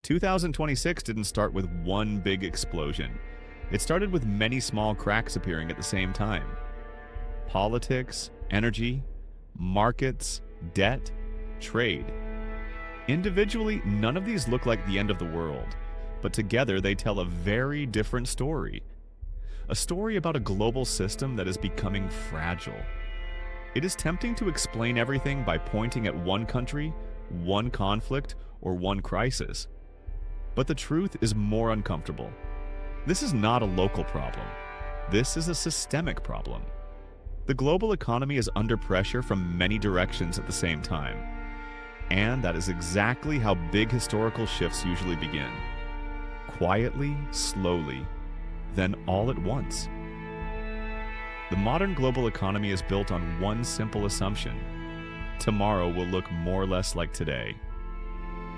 2026 didn't start with one big explosion. It started with many small cracks appearing at the same time. Politics, energy, markets, debt, trade. Individually, none of these look like the end of the world, but together they tell a very different story. A story about a global system that is becoming fragile. It is tempting to explain everything by pointing at one country, one conflict, or one crisis. But the truth is more uncomfortable. This is not a local problem. This is a systemic problem. The global economy is under pressure from many directions at the same time. And that is exactly how big historical shifts usually begin. Quietly, slowly, then all at once. The modern global economy is built on one simple assumption. Tomorrow will look more or less like today.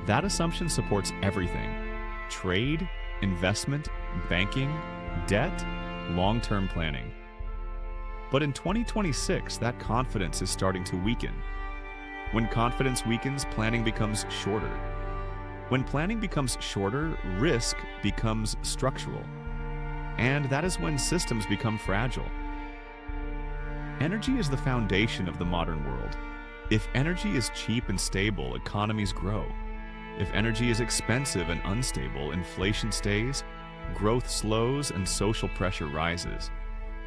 That assumption supports everything: trade, investment, banking, debt, long-term planning. But in 2026, that confidence is starting to weaken. When confidence weakens, planning becomes shorter. When planning becomes shorter, risk becomes structural. And that is when systems become fragile. Energy is the foundation of the modern world. If energy is cheap and stable, economies grow. If energy is expensive and unstable, inflation stays, growth slows, and social pressure rises.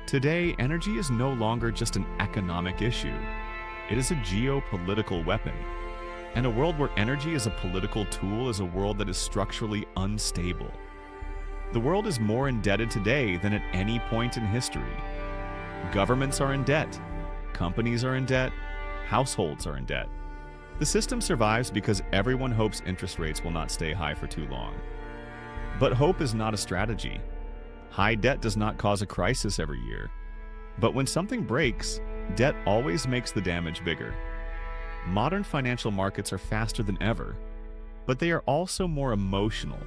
Today, energy is no longer just an economic issue. It is a geopolitical weapon. And a world where energy is a political tool is a world that is structurally unstable. The world is more indebted today than at any point in history. Governments are in debt. Companies are in debt. Households are in debt. The system survives because everyone hopes interest rates will not stay high for too long. But hope is not a strategy. High debt does not cause a crisis every year. But when something breaks, debt always makes the damage bigger. Modern financial markets are faster than ever, but they are also more emotional,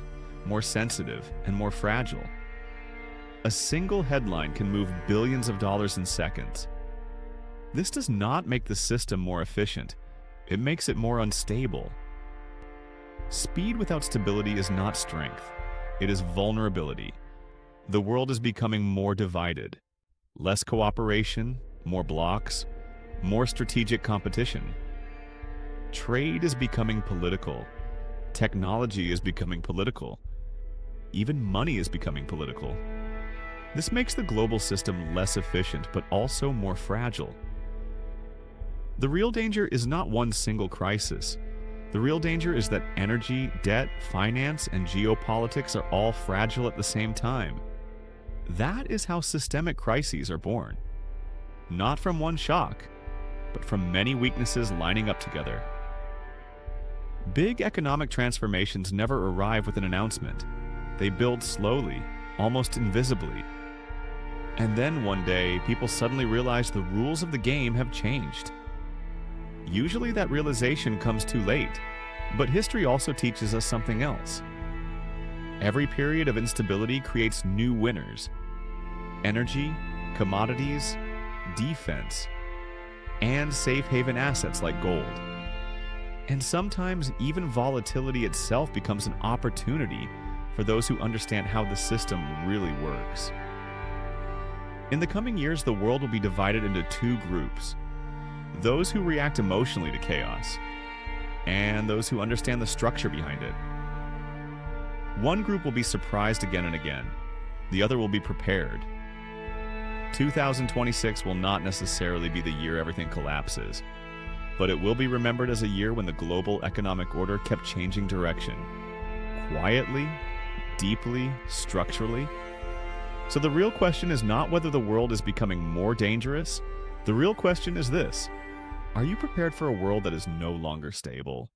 more sensitive, and more fragile. A single headline can move billions of dollars in seconds. This does not make the system more efficient. It makes it more unstable. Speed without stability is not strength. It is vulnerability. The world is becoming more divided. Less cooperation, more blocks, more strategic competition. Trade is becoming political. Technology is becoming political. Even money is becoming political. This makes the global system less efficient, but also more fragile. The real danger is not one single crisis. The real danger is that energy, debt, finance, and geopolitics are all fragile at the same time. That is how systemic crises are born. Not from one shock, but from many weaknesses lining up together. Big economic transformations never arrive with an announcement. They build slowly, almost invisibly. And then one day, people suddenly realize the rules of the game have changed. Usually that realization comes too late, but history also teaches us something else. Every period of instability creates new winners. Energy, commodities, defense, and safe haven assets like gold. And sometimes even volatility itself becomes an opportunity for those who understand how the system really works. In the coming years, the world will be divided into two groups: those who react emotionally to chaos, and those who understand the structure behind it. One group will be surprised again and again. The other will be prepared. 2026 will not necessarily be the year everything collapses, but it will be remembered as a year when the global economic order kept changing direction. Quietly, deeply, structurally. So the real question is not whether the world is becoming more dangerous. The real question is this: are you prepared for a world that is no longer stable?